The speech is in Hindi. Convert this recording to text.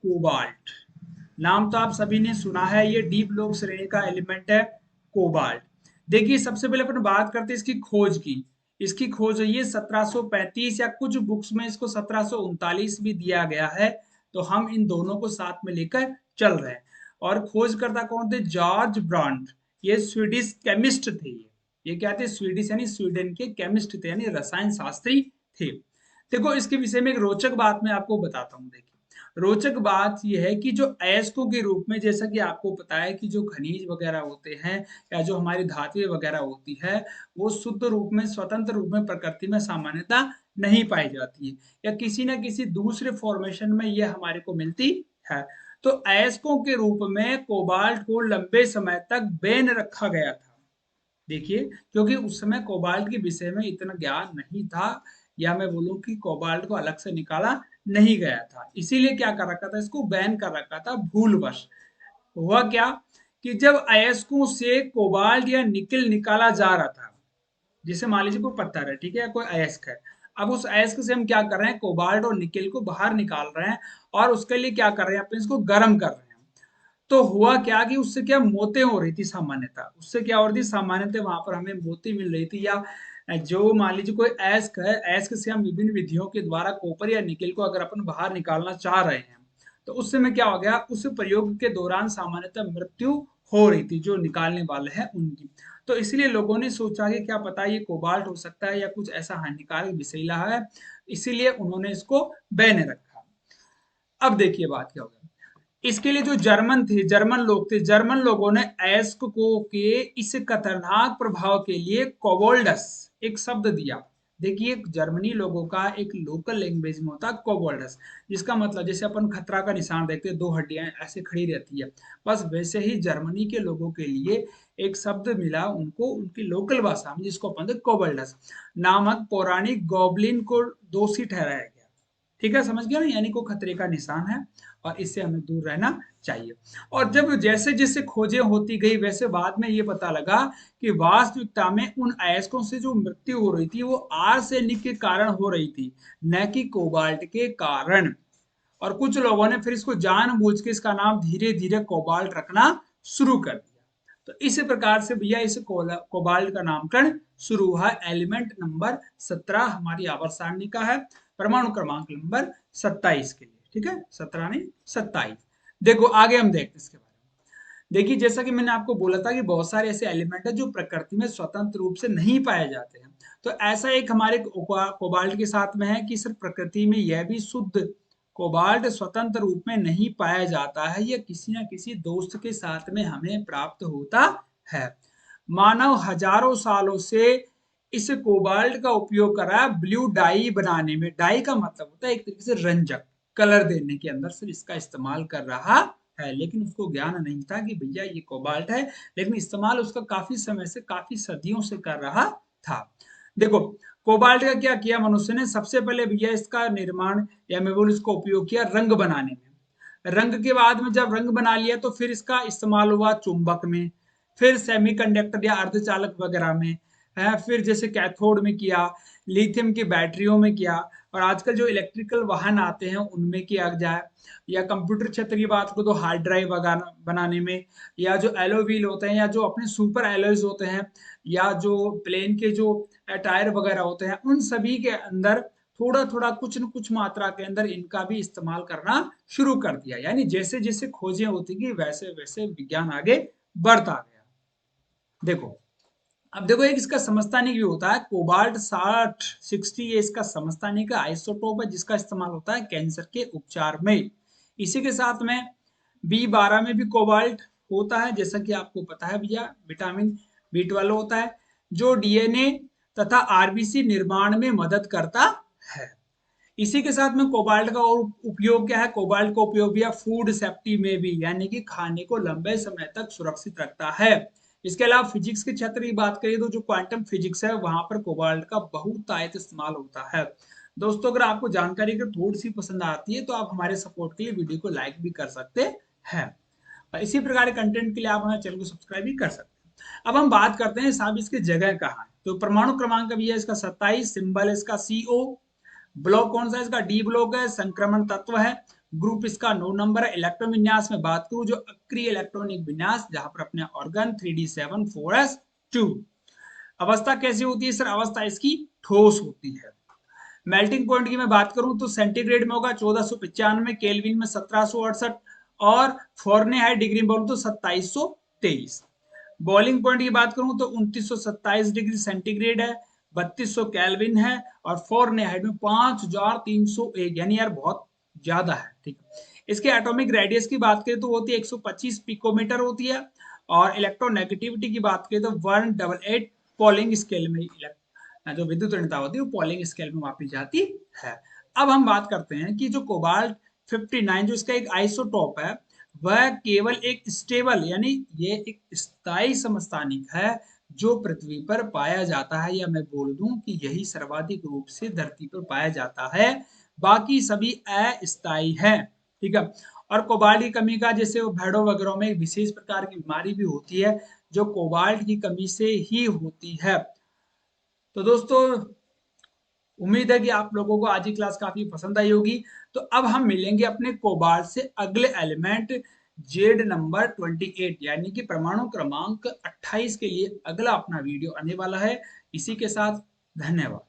कोबाल्ट। नाम तो आप सभी ने सुना है, ये डी ब्लॉक श्रेणी का एलिमेंट है कोबाल्ट। देखिए सबसे पहले अपन बात करते हैं इसकी खोज की। इसकी खोज हुई है 1735 या कुछ बुक्स में इसको 1739 भी दिया गया है। तो हम इन दोनों को साथ में लेकर चल रहे हैं। और खोजकर्ता कौन थे? George brand. ये स्वीडिश केमिस्ट थे। ये क्या थे? स्वीडिश यानी स्वीडन के केमिस्ट थे, यानी रसायन शास्त्री थे। देखो इसके विषय में एक रोचक बात मैं आपको बताता हूँ। देखिए रोचक बात यह है कि जो अयस्कों के रूप में, जैसा कि आपको पता है कि जो खनिज वगैरह होते हैं या जो हमारी धातुएं वगैरह होती है, वो शुद्ध रूप में, स्वतंत्र रूप में प्रकृति में सामान्यतः नहीं पाई जाती है, या किसी न किसी दूसरे फॉर्मेशन में ये हमारे को मिलती है। तो अयस्कों के रूप में कोबाल्ट को लंबे समय तक बैन रखा गया था। देखिए क्योंकि उस समय कोबाल्ट के विषय में इतना ज्ञान नहीं था, या मैं बोलूं कि कोबाल्ट को अलग से निकाला नहीं गया था, इसीलिए क्या कर रखा था, इसको बैन कर रखा था भूलवश। हुआ क्या कि जब अयस्कों से कोबाल्ट या निकेल निकाला जा रहा था, जैसे मान लीजिए कोई पत्थर है, ठीक है, कोई अयस्क है, अब उस अयस्क से हम क्या कर रहे हैं, कोबाल्ट और निकेल को बाहर निकाल रहे हैं, और उसके लिए क्या कर रहे हैं, अपने इसको गर्म कर रहे हैं। तो हुआ क्या कि उससे क्या मोते हो रही थी, सामान्यतः उससे क्या हो रही थी, सामान्यतः वहां पर हमें मोती मिल रही थी, या जो मान लीजिए कोई अयस्क है, अयस्क से हम विभिन्न विधियों के द्वारा कॉपर या निकेल को अगर अपन बाहर निकालना चाह रहे हैं, तो उस समय क्या हो गया, उस प्रयोग के दौरान सामान्यतः मृत्यु हो रही थी जो निकालने वाले हैं उनकी। तो इसलिए लोगों ने सोचा कि क्या पता ये कोबाल्ट हो सकता है या कुछ ऐसा हानिकारक विषैला है, इसीलिए उन्होंने इसको बैन रखा। अब देखिए बात क्या होगा, इसके लिए जो जर्मन थे, जर्मन लोग थे, जर्मन लोगों ने अयस्क को के इस खतरनाक प्रभाव के लिए कोबोल्डस एक शब्द दिया। देखिए जर्मनी लोगों का एक लोकल लैंग्वेज में होता है कोबोल्डस, जिसका मतलब जैसे अपन खतरा का निशान देखते हैं, दो हड्डियां ऐसे खड़ी रहती है, बस वैसे ही जर्मनी के लोगों के लिए एक शब्द मिला उनको उनकी लोकल भाषा में, जिसको अपन कोबोल्डस नामक पौराणिक गॉबलिन को दोषी ठहराया गया। ठीक है, समझ गया ना, यानी को खतरे का निशान है और इससे हमें दूर रहना चाहिए। और जब जैसे जैसे खोजें होती गई, वैसे बाद में ये पता लगा कि वास्तविकता में उन अयस्कों से जो मृत्यु हो रही थी वो आर्सेनिक के कारण हो रही थी, न कि कोबाल्ट के कारण। और कुछ लोगों ने फिर इसको जानबूझ के इसका नाम धीरे धीरे कोबाल्ट रखना शुरू कर दिया। तो इस प्रकार से भैया इस कोबाल्ट का नामकरण शुरू हुआ। एलिमेंट नंबर 17 हमारी आवर्त सारणी का है, परमाणु क्रमांक नंबर 27 के लिए। ठीक है, 17 नहीं 27। देखो आगे हम देखते हैं इसके बारे में। देखिए जैसा कि मैंने आपको बोला था कि बहुत सारे ऐसे एलिमेंट है जो प्रकृति में स्वतंत्र रूप से नहीं पाए जाते हैं। तो ऐसा एक हमारे कोबाल्ट के साथ में है कि सिर्फ प्रकृति में यह भी शुद्ध कोबाल्ट स्वतंत्र रूप में नहीं पाया जाता है, यह किसी न किसी दोस्त के साथ में हमें प्राप्त होता है। मानव हजारों सालों से इस कोबाल्ट का उपयोग कर रहा है ब्लू डाई बनाने में। डाई का मतलब होता है एक तरीके से रंजक, कलर देने के अंदर से इसका इस्तेमाल कर रहा है, लेकिन उसको ज्ञान नहीं था कि भैया ये कोबाल्ट है, लेकिन इस्तेमाल उसका काफी समय से, काफी सदियों से कर रहा था। देखो कोबाल्ट का क्या किया मनुष्य ने, सबसे पहले भैया इसका निर्माण या मैं बोलूं इसका उपयोग किया रंग बनाने में। रंग के बाद में जब रंग बना लिया तो फिर इसका इस्तेमाल हुआ चुंबक में, फिर सेमीकंडक्टर या अर्धचालक वगैरह में है, फिर जैसे कैथोड में किया, लिथियम की बैटरियों में किया, और आजकल जो इलेक्ट्रिकल वाहन आते हैं उनमें किया जाए, या कंप्यूटर क्षेत्र की बात करो तो हार्ड ड्राइव वगैरह बनाने में, या जो एलो व्हील होते हैं, या जो अपने सुपर एलोज होते हैं, या जो प्लेन के जो टायर वगैरह होते हैं, उन सभी के अंदर थोड़ा थोड़ा कुछ न कुछ मात्रा के अंदर इनका भी इस्तेमाल करना शुरू कर दिया। यानी जैसे जैसे खोजें होती गई वैसे वैसे विज्ञान आगे बढ़ता गया। देखो अब देखो एक इसका समस्थानिक भी होता है कोबाल्ट 60 ये इसका समस्थानिक का आइसोटोप है, जिसका इस्तेमाल होता है कैंसर के उपचार में। इसी के साथ में B12 में भी कोबाल्ट होता है, जैसा कि आपको पता है भैया, विटामिन B12 होता है जो डीएनए तथा आरबीसी निर्माण में मदद करता है। इसी के साथ में कोबाल्ट का और उपयोग क्या है, कोबाल्ट का उपयोग भी फूड सेफ्टी में भी, यानी कि खाने को लंबे समय तक सुरक्षित रखता है। इसके अलावा फिजिक्स के क्षेत्र की बात करिए तो जो क्वांटम फिजिक्स है वहां पर कोबाल्ट का बहुतायत इस्तेमाल होता है। दोस्तों अगर आपको जानकारी अगर थोड़ी सी पसंद आती है तो आप हमारे सपोर्ट के लिए वीडियो को लाइक भी कर सकते हैं, और इसी प्रकार के कंटेंट के लिए आप हमारे चैनल को सब्सक्राइब भी कर सकते हैं। अब हम बात करते हैं साहब इसकी जगह कहाँ है। तो परमाणु क्रमांक भी है इसका 27, सिंबल इसका CO, ब्लॉक कौन सा है इसका, डी ब्लॉक है, संक्रमण तत्व है, ग्रुप इसका 9 नंबर है। इलेक्ट्रॉन विन्यास में बात करूं, जो अक्रिय इलेक्ट्रॉनिक विन्यास, जहां पर अपने ऑर्गन 3d7 4s2। अवस्था कैसी होती है सर? अवस्था इसकी ठोस होती है। मेल्टिंग पॉइंट की मैं बात करूं तो सेंटीग्रेड में होगा 1495, केल्विन में 1768 और फॉरेनहाइट डिग्री में बोलूं तो 2723। बॉइलिंग पॉइंट की बात करूं तो 2927 डिग्री सेंटीग्रेड है, 3200 केल्विन है और फॉरेनहाइट में 5301, यानी यार बहुत ज्यादा है। ठीक है। इसके एटॉमिक रेडियस की बात करें तो होती है 125 पिकोमीटर होती है और इलेक्ट्रोनेगेटिविटी की बात करें तो 188 पॉलिंग स्केल में जो विद्युत ऋणता होती है वो पॉलिंग स्केल में मापी जाती है। अब हम बात करते हैं कि जो कोबाल्ट 59 जो इसका एक आइसोटोप है, वह केवल एक स्टेबल यानी ये एक स्थायी समस्थानिक है जो पृथ्वी पर पाया जाता है, या मैं बोल दूं कि यही सर्वाधिक रूप से धरती पर पाया जाता है, बाकी सभी अस्थायी है। ठीक है। और कोबाल्ट की कमी का जैसे भेड़ों वगैरह में एक विशेष प्रकार की बीमारी भी होती है जो कोबाल्ट की कमी से ही होती है। तो दोस्तों, उम्मीद है कि आप लोगों को आज की क्लास काफी पसंद आई होगी। तो अब हम मिलेंगे अपने कोबाल्ट से अगले एलिमेंट जेड नंबर 28 यानी कि परमाणु क्रमांक 28 के लिए अगला अपना वीडियो आने वाला है। इसी के साथ धन्यवाद।